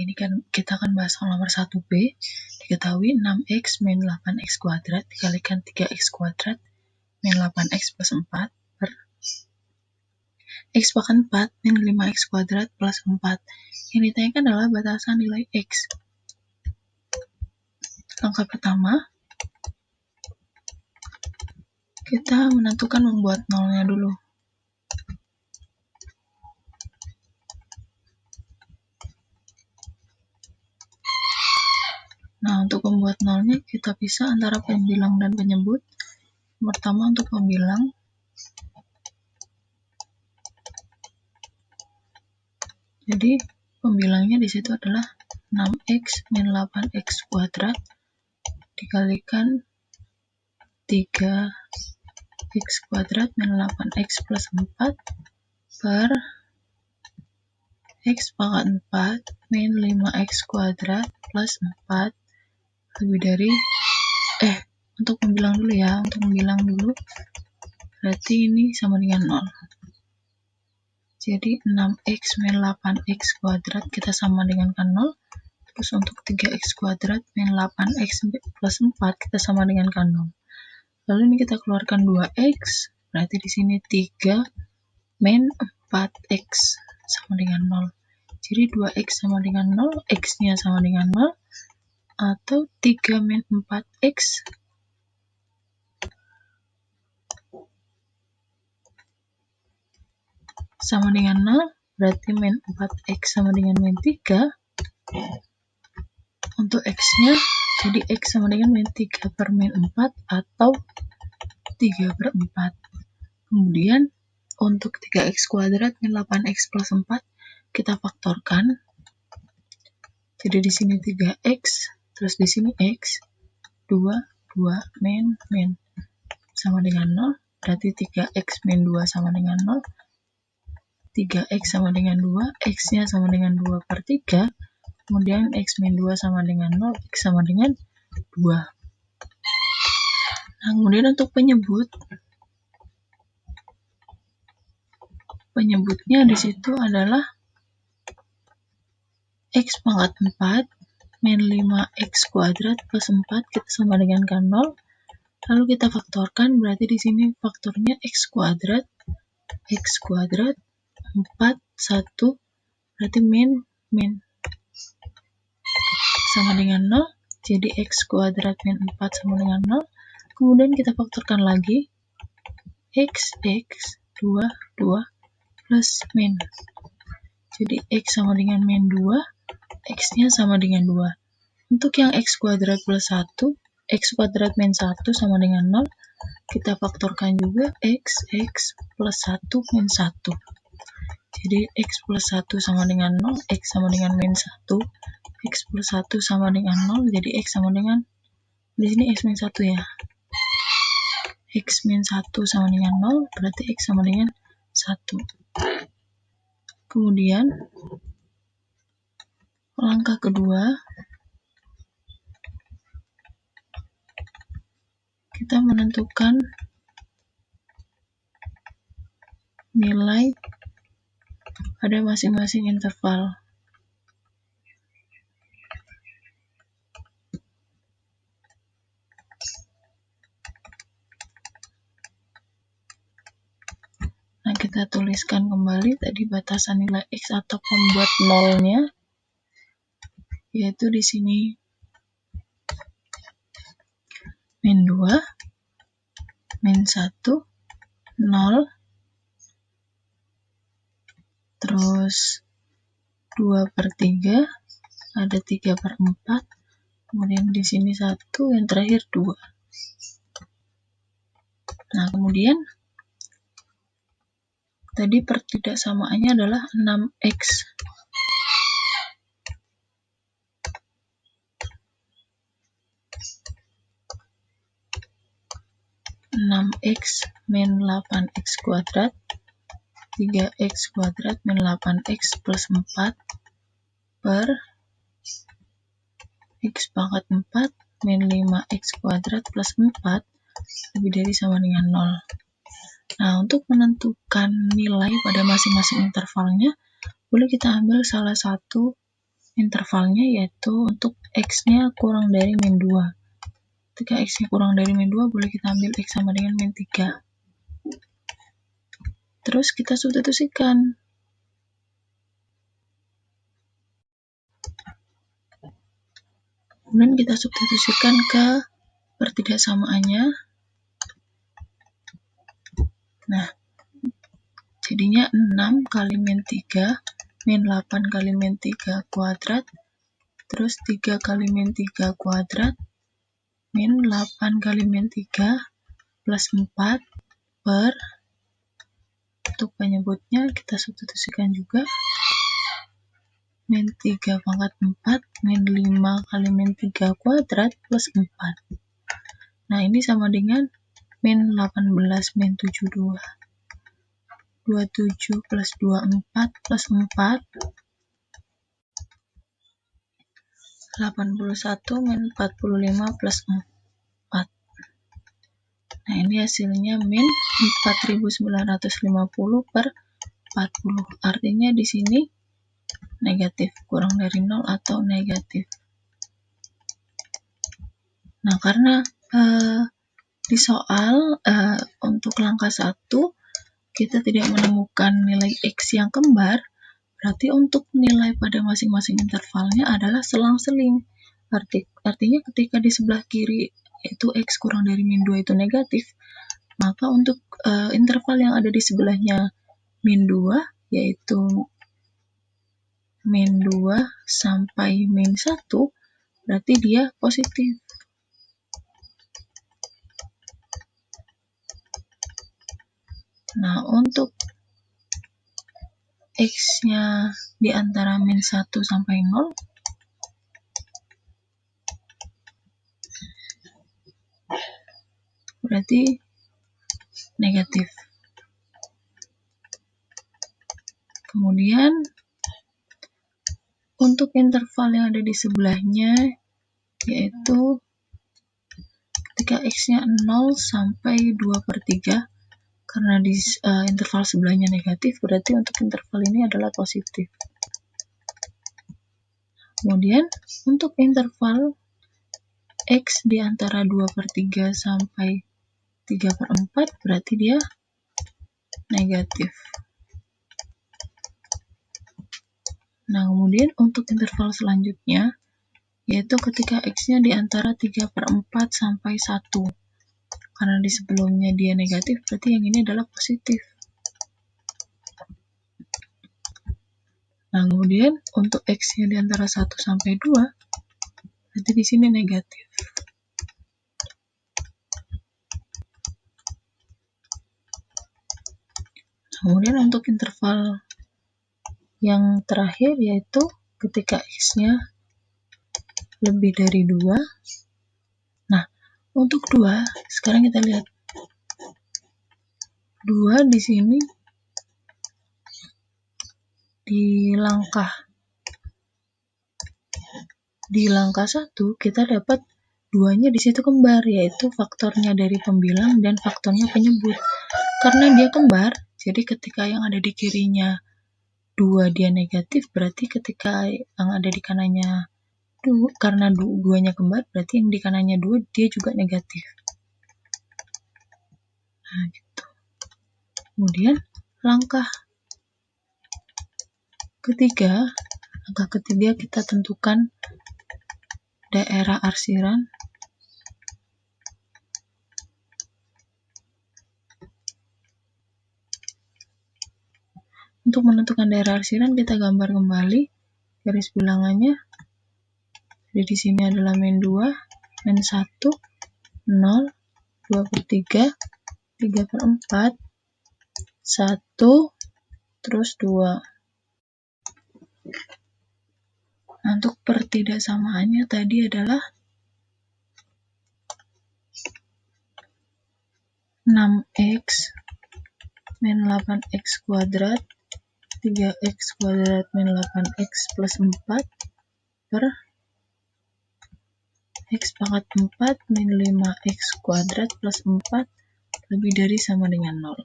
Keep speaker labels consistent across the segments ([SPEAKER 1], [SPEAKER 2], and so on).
[SPEAKER 1] ini kan kita akan bahas soal nomor 1B. Diketahui 6x min 8x kuadrat dikalikan 3x kuadrat min 8x plus 4 per x pangkat 4 min 5x kuadrat plus 4. Yang ditanyakan adalah batasan nilai x. Langkah pertama, kita menentukan membuat nolnya dulu. Nah, untuk membuat nolnya, kita pisah antara pembilang dan penyebut. Pertama, untuk pembilang, jadi pembilangnya di situ adalah 6x min 8x kuadrat dikalikan 3x kuadrat min 8x plus 4 per x pangkat 4 min 5x kuadrat plus 4 lebih dari untuk membilang dulu ya, berarti ini sama dengan 0. Jadi 6x min 8x kuadrat kita sama dengan 0. Terus untuk 3x kuadrat min 8x plus 4 kita sama dengan 0. Lalu ini kita keluarkan 2x, berarti di sini 3 min 4x sama dengan 0. Jadi 2x sama dengan 0, x-nya sama dengan 0, atau 3 min 4x sama dengan 0, berarti min 4x sama dengan min 3. Untuk x-nya, jadi x sama dengan min 3 per min 4 atau 3 per 4. Kemudian, untuk 3x kuadrat min 8x plus 4, kita faktorkan. Jadi di sini 3x, terus di sini x, 2 min sama dengan 0, berarti 3x min 2 sama dengan 0, 3x sama dengan 2, x-nya sama dengan 2 per 3, kemudian x min 2 sama dengan 0, x sama dengan 2. Nah, kemudian untuk penyebutnya di situ adalah x pangkat 4 min 5x kuadrat plus 4 kita sama dengan 0. Lalu kita faktorkan, berarti di sini faktornya x kuadrat 4 1 berarti min sama dengan 0. Jadi x kuadrat min 4 sama dengan 0. Kemudian kita faktorkan lagi x 2 plus min. Jadi x sama dengan min 2, x-nya sama dengan 2. Untuk yang x kuadrat plus 1, x kuadrat min 1 sama dengan 0, kita faktorkan juga x plus 1 min 1. Jadi x plus 1 sama dengan 0, x sama dengan min 1, x plus 1 sama dengan 0, jadi x sama dengan, di sini x min 1 ya. X min 1 sama dengan 0, berarti x sama dengan 1. Kemudian, langkah kedua, kita menentukan nilai pada masing-masing interval. Nah, kita tuliskan kembali tadi batasan nilai x atau pembuat nolnya, yaitu di sini min 2, min 1, 0, terus 2 per 3, ada 3 per 4, kemudian di sini 1, yang terakhir 2. Nah, kemudian tadi pertidaksamaannya adalah 6x. 6x min 8x kuadrat 3x kuadrat min 8x plus 4 per x pangkat 4 min 5x kuadrat plus 4 lebih dari sama dengan 0. Nah, untuk menentukan nilai pada masing-masing intervalnya, boleh kita ambil salah satu intervalnya, yaitu untuk X-nya kurang dari min 2. Ketika X-nya kurang dari min 2, boleh kita ambil X sama dengan min 3. Terus kita substitusikan. Kemudian kita substitusikan ke pertidaksamaannya. Nah, jadinya 6 kali min 3, min 8 kali min 3 kuadrat, terus 3 kali min 3 kuadrat, min 8 kali min 3 plus 4 per, untuk penyebutnya kita substitusikan juga, min 3 pangkat 4, min 5 kali min 3 kuadrat plus 4. Nah, ini sama dengan min 18 min 72. 27 plus 24 plus 4, 81 min 45 plus 4. Nah, ini hasilnya min 4950 per 40. Artinya di sini negatif, kurang dari 0 atau negatif. Nah, karena di soal untuk langkah 1 kita tidak menemukan nilai X yang kembar, berarti untuk nilai pada masing-masing intervalnya adalah selang-seling. Artinya ketika di sebelah kiri itu X kurang dari min 2 itu negatif, maka untuk interval yang ada di sebelahnya min 2, yaitu min 2 sampai min 1, berarti dia positif. Nah, untuk X-nya di antara min 1 sampai 0, berarti negatif. Kemudian untuk interval yang ada di sebelahnya, yaitu ketika X-nya 0 sampai 2/3, karena di interval sebelahnya negatif, berarti untuk interval ini adalah positif. Kemudian untuk interval X di antara 2/3 sampai 3/4, berarti dia negatif. Nah, kemudian untuk interval selanjutnya, yaitu ketika X-nya di antara 3/4 sampai 1. Karena di sebelumnya dia negatif, berarti yang ini adalah positif. Nah, kemudian untuk X-nya di antara 1 sampai 2, berarti di sini negatif. Kemudian untuk interval yang terakhir, yaitu ketika X-nya lebih dari 2. Nah, untuk 2, sekarang kita lihat. 2 di sini di langkah 1 kita dapat 2-nya di situ kembar, yaitu faktornya dari pembilang dan faktornya penyebut. Karena dia kembar, jadi ketika yang ada di kirinya 2 dia negatif, berarti ketika yang ada di kanannya 2, karena 2-nya kembar, berarti yang di kanannya 2 dia juga negatif. Nah, gitu. Kemudian langkah ketiga kita tentukan daerah arsiran. Untuk menentukan daerah arsiran, kita gambar kembali garis bilangannya. Jadi di sini adalah min 2, min 1, 0, 2/3, 3/4, 1, terus 2. Nah, untuk pertidaksamaannya tadi adalah 6x min 8x kuadrat 3x kuadrat min 8x plus 4 per x pangkat 4 min 5x kuadrat plus 4 lebih dari sama dengan 0.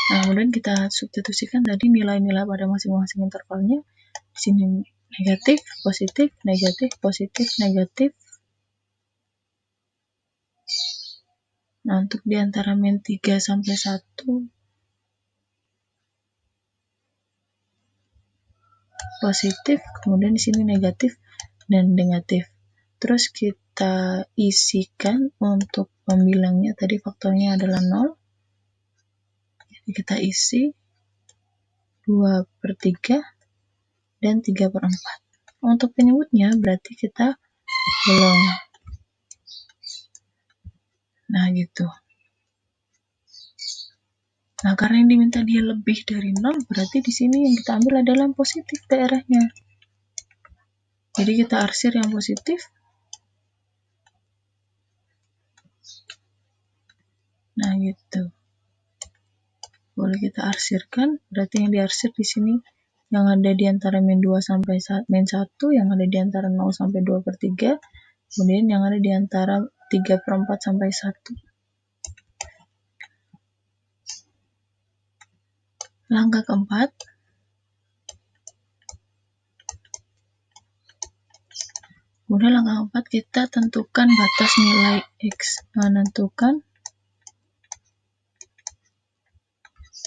[SPEAKER 1] Nah, kemudian kita substitusikan tadi nilai-nilai pada masing-masing intervalnya. Di sini negatif, positif, negatif, positif, negatif. Nah, untuk di antara min 3 sampai 1, positif, kemudian di sini negatif dan negatif. Terus kita isikan untuk pembilangnya, tadi faktornya adalah 0. Jadi kita isi 2/3 dan 3/4. Untuk penyebutnya berarti kita bolong. Nah, gitu. Nah, karena yang diminta dia lebih dari 0, berarti di sini yang kita ambil adalah yang positif daerahnya. Jadi kita arsir yang positif. Nah, gitu. Boleh kita arsirkan, berarti yang diarsir di sini yang ada di antara min 2 sampai min 1, yang ada di antara 0 sampai 2/3, kemudian yang ada di antara 3/4 sampai 1. Langkah keempat, kemudian langkah keempat kita tentukan batas nilai X. Menentukan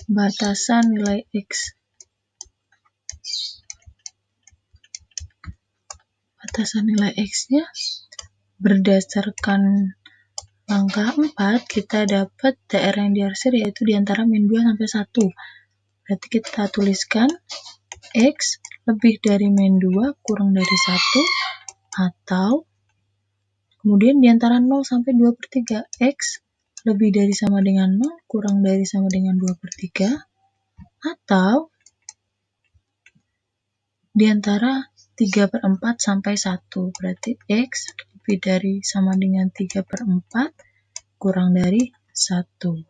[SPEAKER 1] batasan nilai X. Batasan nilai X-nya berdasarkan langkah 4, kita dapat daerah yang diarsir yaitu di antara min 2 sampai 1. Berarti kita tuliskan X lebih dari min 2 kurang dari 1, atau kemudian di antara 0 sampai 2/3, X lebih dari sama dengan 0 kurang dari sama dengan 2/3, atau di antara 3/4 sampai 1. Berarti X lebih dari sama dengan 3/4 kurang dari 1.